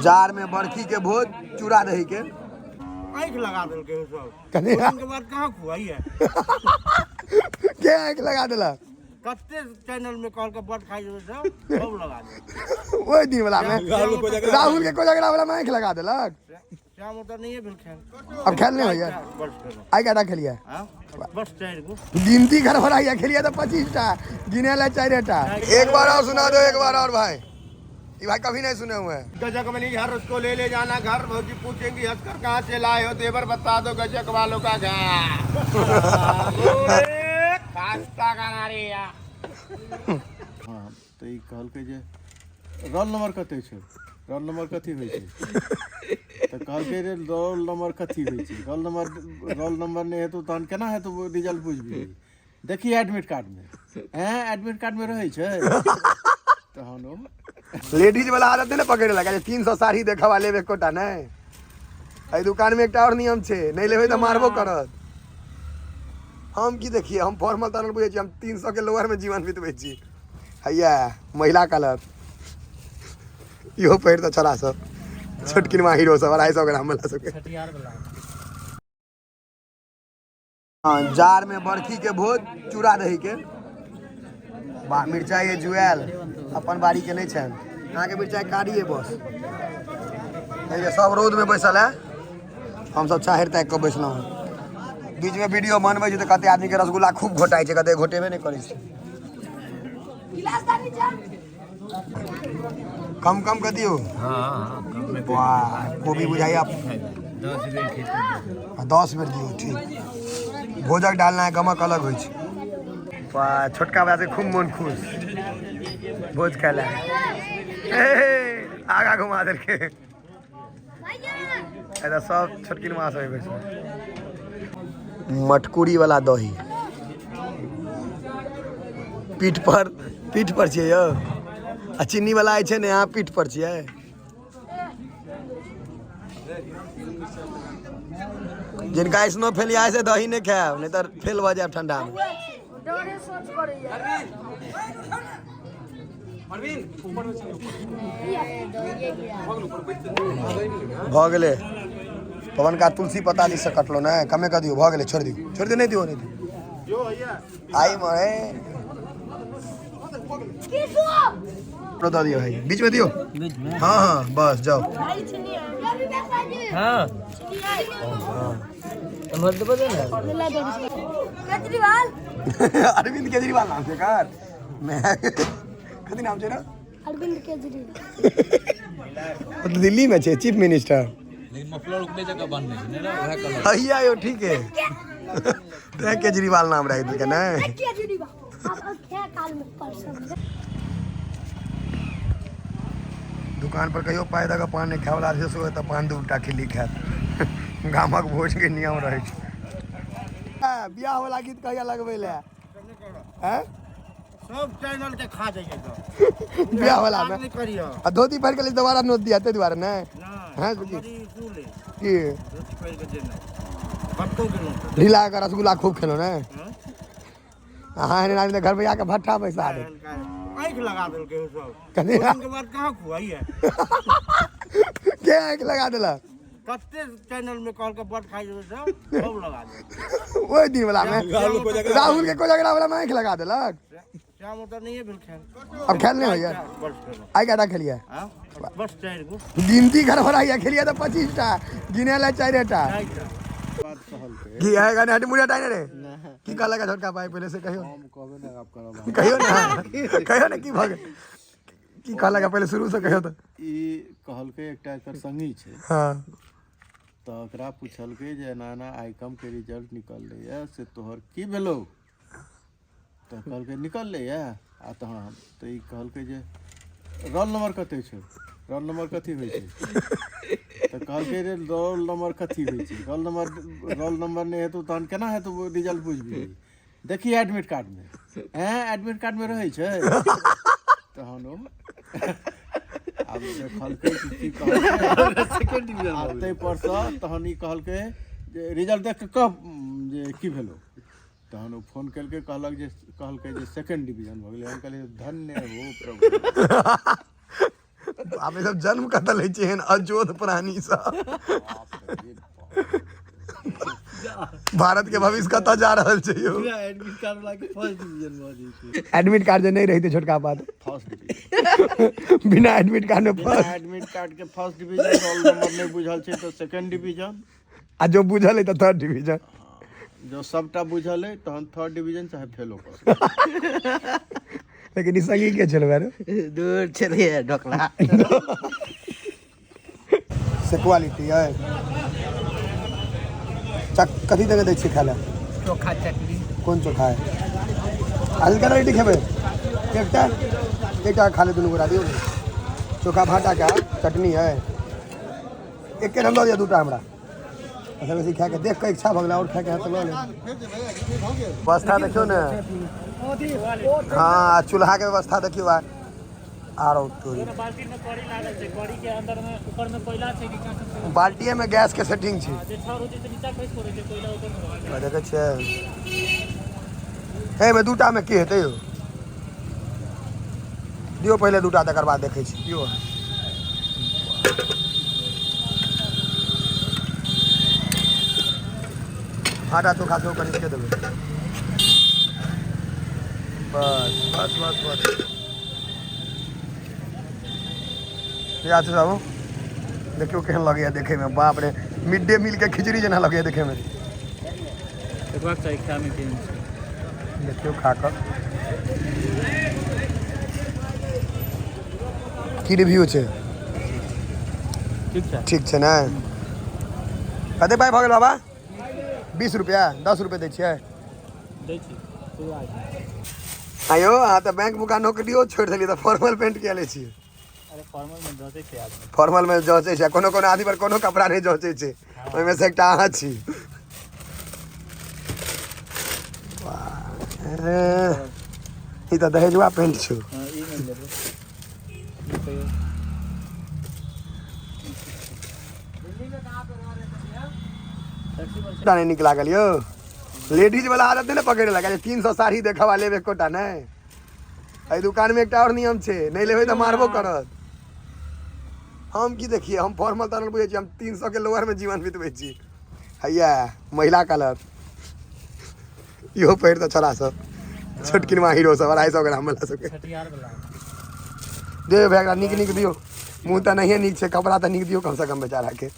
Jar में बरखी के भोज चूड़ा दही के आँख लगा दिलके सब के बाद कहाँ खुआई है के आँख लगा दिलक कत्ते चैनल में कॉल के बट खाई सब सब लगा दे ओई दिन वाला में राहुल के कोजगरा वाला में आँख लगा दिलक शाम उतर नहीं है बिल खेल अब खेल नहीं होइए आई काटा खेलिए बस 4 गो गिनती गड़बड़ाइए खेलिए तो 25 टा गिने ला 4 टा एक बार और सुना दो एक बार और भाई ये भाई कभी नहीं सुने हुए गजक वाली घर उसको ले जाना घर भौजी पूछेंगी हंसकर कहाँ से लाए हो देवर बता दो गजक वालों का खास्ता गाना रे या हाँ तो ई कहल के जे रोल नंबर कते छै रोल नंबर कथी होय छै तो कहल के रे रोल नंबर कथी होय छै रोल नंबर नहीं हेतु तहन केना हेतु रिजल्ट बुझबी देखी एडमिट कार्ड में हैं एडमिट कार्ड में रहै छै तहन ओ लेडीज वाला आदत है ना पकड़े लगा 300 साड़ी देखवा लेबे कोटा नहीं एई दुकान में एकटा और नियम छे नहीं लेबे तो मारबो करत हम की देखिए हम फॉर्मल तरल बुझे छी हम 300 के लोअर में जीवन बितबै छी हैया महिला कलर इहो पैर तो चला सब छोटकिन मा हीरो सब 250 ग्राम वाला सब जार में बरखी के भोज चूड़ा दही के बा मिर्चाई ये जुएल अपन बाड़ी के नहीं छन अहाँ के मिर्चाई काटिए बस ये सब रोड में बैसल है हम सब चाहर तक के बैसलौं बीच में वीडियो बनबै छै त कते आदमी के रसगुल्ला खूब घोटाई छै कते घोटेबे नहीं करै छै कम कम कर दियो वाह कोबी बुझाइए आप 10 बेर दियो ठीक भोजक डालना है गमक अलग होइ छै वाह छोटका बच्चा से खूब मन खुश भोज खाला आगा घुमा देल के ऐसा सब छोटकिन मास होय मटकुरी वाला दही पीठ पर छियै यौ आ चीनी वाला है ने यहाँ पीठ पर छियै जिनका स्नोफेलिया से दही नहीं खायब नहीं तो फेल भ जायब ठंडा में भ गेले पवन का तुलसी पता नहीं से कटलो ना कमे कर दियो भ गेले छोड़ दियो नहीं दियो आई मरे दियो भाई बीच में दियो हाँ हाँ बस जाओ हाँ अरविंद केजरीवाल नाम से कार मैं कथी नाम छे ना अरविंद केजरीवाल दिल्ली में छे चीफ मिनिस्टर लेकिन मफलर उतने जगह बन नहीं है ना वह कलर भैया यो ठीक है ते केजरीवाल नाम रख दे ना केजरीवाल अब क्या काल में परसों दुकान पर कहियो पाए दगा पान नहीं खावला से सो त पान 2 टा खिली खात गामक भोज के नियम रहे छै बियाह वाला गीत कहिया लगबै ले हैं सब चैनल के खा जाइए तो बियाह वाला में नहीं करियो आ धोती पहिर के दोबारा नोट दिया ते दोबारा नहीं हां हमारी सुन ले की धोती पहन के देना बट्टो के लो ढीला का रसगुल्ला खूब खेलो ना हां ने नानी घर पे आके भट्ठा पैसा दे आँख लगा दिलके सब कने के बाद कहाँ खुआई है के आँख लगा दिलक कत्ते चैनल में कॉल के बट खाई सब सब लगा दे ओई दिन वाला में राहुल के कोजगरा वाला में आँख लगा दिलक शाम उतर नहीं है बिल खेल अब खेल नहीं होइए आई काटा खेलिए बस 4 गो गिनती गड़बड़ाइए खेलिए तो 25 टा गिने ला 4 टा की आएगा ना मुझे टाइम रे की कहला का छोटका भाई पहले से कहियो हम कहबे ना आप करब कहियो ना की भग की कहला का पहले शुरू से कहियो तो ई कहल के एकटा एकर संगी छै हां तो एकरा पूछल के जे नाना आईकम के रिजल्ट निकल ले से तोहर की भेलो तो कहल के निकल ले आ तो हां तो ई कहल के जे रोल नंबर कते छै रोल नंबर कथी होय छै तो कहल के रे रोल नंबर कथी होय छै रोल नंबर नहीं हेतु तहन केना हेतु रिजल्ट बुझबी देखी एडमिट कार्ड में हैं एडमिट कार्ड में रहै छै तहन ओ अब देखल के की कहल सेकंड डिवीजन आते परसो तहन ई कहल के जे रिजल्ट देख के कह जे की भेलो तहन ओ फोन करके कहलक जे सेकंड डिवीजन भ गेलै हम कहलिए धन्य हो प्रभु आप सब जन्म कतऽ लै छियै अजोध प्राणी सा भारत के भविष्य कतऽ जा रहल छै यौ एडमिट कार्ड वाला के फर्स्ट डिवीजन में दी एडमिट कार्ड जे नहीं रही छोटका बात फर्स्ट डिवीजन बिना एडमिट कार्ड में फर्स्ट एडमिट कार्ड के फर्स्ट डिवीजन रोल नंबर नहीं बुझल छै तो सेकंड डिवीजन आ जो बुझल है तो थर्ड डिवीजन जो सबटा बुझल है तहन थर्ड डिवीजन चाहे फेलो कर लेकिन ई संगी के छल बारे दूर चलिए ढोकला से क्वालिटी है कथी दे दै छियै खाय लए चोखा चटनी कोन चोखा है हल्का रोटी खेबै एकटा खा ले दुनू गोरा दियौ चोखा भाटा का चटनी है एक हम दऽ दिअ दूटा हमरा अच्छा बेसी खाके देख के इच्छा भऽ गेलै और खाके हाथ लऽ ले व्यवस्था देखियौ ने हाँ चूल्हा के व्यवस्था देखियौ आरो तोरी बाल्टी में कड़ी लागल छै कड़ी के अंदर में ऊपर में कोयला छै कि क्या सब बाल्टीए में गैस के सेटिंग छै जे छर होते से नीचा खसि पड़े छै कोयला ऊपर में देखे छियै हे में दूटा में की हेतै यौ दियौ पहिले दूटा तकर बाद देखै छी दियौ आटा चोखा सेहो कनि के देबै बस बस बस बस याद छै बाबू देखियो केहन लगैया देखे में बाप रे मिड डे मील के खिचड़ी जेना लगैया देखे में एकबार चाही खाए में केहन छै देखियो खा कर की रिव्यू छै ठीक छै ने कते पाइ भऽ गेल बाबा 20 रुपया 10 रुपये दै छियै दै छी आयो अहाँ तऽ बैंक बुका नौकरियो छोड़ि देलियै तऽ फॉर्मल पेंट किया लै छियै अरे फॉर्मल में जचे छै आदमी फॉर्मल में जचे छै कोनो कोनो आदमी पर कोनो कपड़ा नहीं जचे छै ओहिमे से एकटा अहाँ छी ई तऽ दहेजुआ पेंट छौ हां ई में लेबै नहीं नीक लागल यो लेडीज वाला आदत नहीं ना पकड़े लगा 300 साड़ी देखवा लेबे एकोटा नहीं एहि दुकान में एकटा और नियम छै नहीं लेबै तऽ मारबो करत हम की देखिए हम फॉर्मल तरल बुझे छी हम 300 के लोअर में जीवन बितबै छी हैया महिला कलर इहो पहिर तऽ छोरा सब छोटकिनवा हीरो सब 250 ग्राम वाला सब छठियार वाला दे भैया नीक नीक दियो मुँह तऽ नहिए नीक छै कपड़ा तऽ नीक दियो कम से कम बेचारा के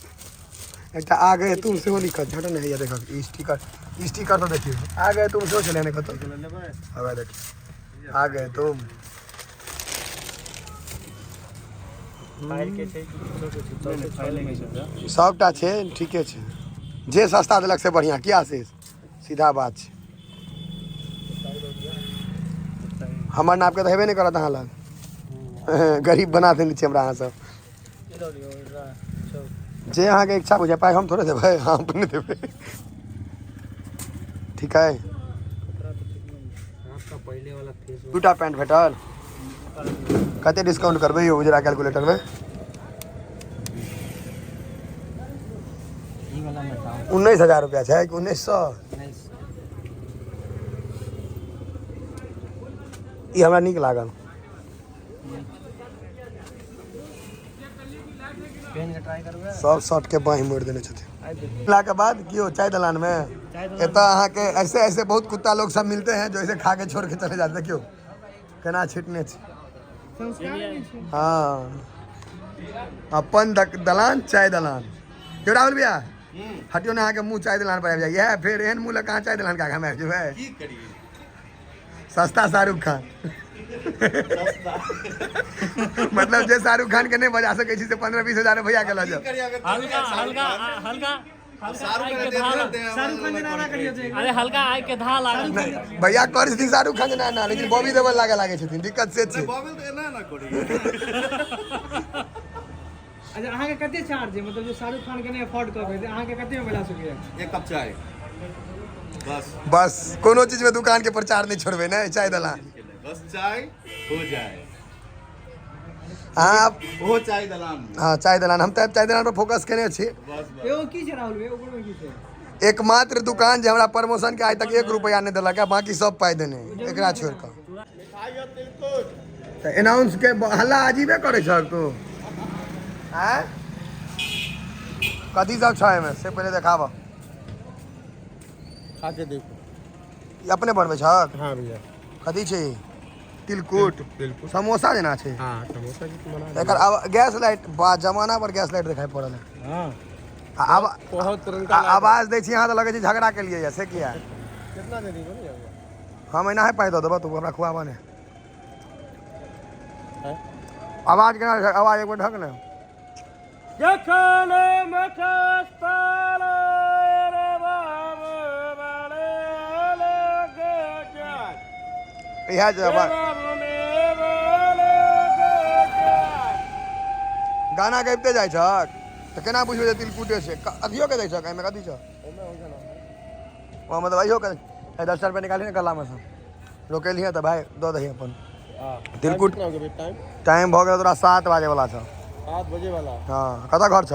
एकटा आ गए तुम सेहो लिखत झट नहीं है देखो स्टिकर तो देखियो आ गए तुम सेहो चले ने कतो अब देखियो आ गए तुम फाइल के छै कि फाइल के छै सबटा छै ठीके छै जे सस्ता देलक से बढ़िया किया से सीधा बात छै हमर नाप के तऽ हेबे नहीं करत अहाँ लग गरीब बना देने छी हमरा अहाँ सब जे अहाँ के इच्छा बुझे पाइ हम थोड़े देबै हम अपने देबै ठीक है दूटा पैंट भेटल कते डिस्काउंट करबै यौ उजरा कैलकुलेटर में 19,000 रुपया छै कि 1900 ई हमरा नीक लागल सब शर्ट के बाँह मोड़ देने छथिन के बाद क्यों चाय दलान में एतऽ अहाँ के ऐसे ऐसे बहुत कुत्ता लोग सब मिलते हैं जो ऐसे खा के छोड़ के चले जाते क्यों केना छिटने छी हाँ अपन दलान चाय दलान क्यों राहुल भैया हटियो ना अहाँ के मुँह चाय दलान पर आबि जाइए फिर एहन मुँह कहाँ चाय दलान का आबि जेबै सस्ता शाहरुख खान मतलब जे शाहरुख खान के नहीं बजा सके छी से 15-20 हजार भैया के लऽ जाओ हल्का हल्का हल्का अरे हल्का आइ के धा लागल भैया कर छथिन शाहरुख खान ना लेकिन बॉबी देवल लागे छथिन दिक्कत से छै अच्छा अहाँ के कते चार्ज है मतलब जो शाहरुख खान के नहीं अफोर्ड करबै अहाँ के कते में बजा सकै एक कप चाय बस कोनो चीज में दुकान के प्रचार नहीं छोड़बे ना चाय दलान बस चाय हो जाए हाँ वो चाय दलान हाँ चाय दलान हम तऽ चाय दलान पर फोकस केने छी एगो की छै राहुल भाई ओकर में की छै एकमात्र दुकान जे हमरा प्रमोशन के आज तक 1 रुपया नहीं देलक है बाकी सब पाई देने एकरा छोड़ कर तो अनाउंस के हल्ला अजीबे करे छक तू हैं कथी सब छै में से पहले देखाब खा के देखो। ई अपने बनबे छक हाँ भैया। कथी छै तिलकुट बिल्कुल। समोसा देना छै हाँ समोसा की बना एकर अब गैस लाइट बा जमाना पर गैस लाइट दिखाई पड़ल है हाँ अब बहुत तुरंत आवाज दै छी अहाँ तऽ लगे छै झगड़ा के लिए से किया कितना दे दी बोलिए हम एना है पाइ दो देबो तू हमरा खुआबा ने हैं? आवाज केना आवाज एक बार ढक ने जखन मठस्ताले रे बाबू बाले लगे जाय इहा जे आवाज बाबू ने बाले लगे जाय गाना गाबिते जाइ छक तऽ केना बुझबे जे तिलकुटे छै अथियो के दै छक एहिमे कथी छ ओ मतलब अइयो के 10 रुपया निकाली ने गला में से रोकेलिए तऽ भाई दो दही अपन तिलकुट कितना हो गया टाइम? टाइम भऽ गेल तोरा 7 बजे वाला छ 7 बजे वाला। हाँ कतऽ घर छ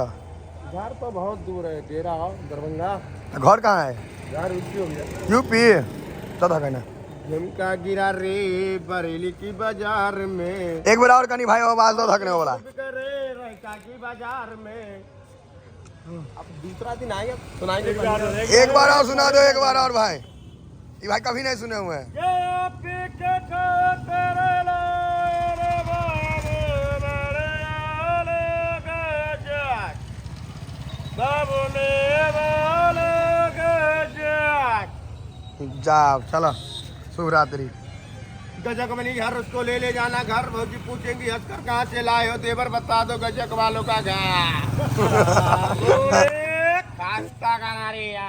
घर तो बहुत दूर है डेरा दरभंगा। घर कहाँ है घर ऊँची हो गया। यूपी तथा कहना झुमका गिरा रे बरेली की बाजार में एक बार और कनी भाई आवाज दो धकने वाला करे रहता की बाजार में। अब दूसरा दिन आएगा सुनाएंगे। एक बार और सुना दो एक बार और भाई ये भाई कभी नहीं सुने हुए हैं जाओ चलो शुभ रात्रि। गजक मनी घर उसको ले जाना घर भौजी पूछेंगी हंसकर कहाँ से लाए हो तेवर बता दो गजक वालों का घर। खास्ता का नारिया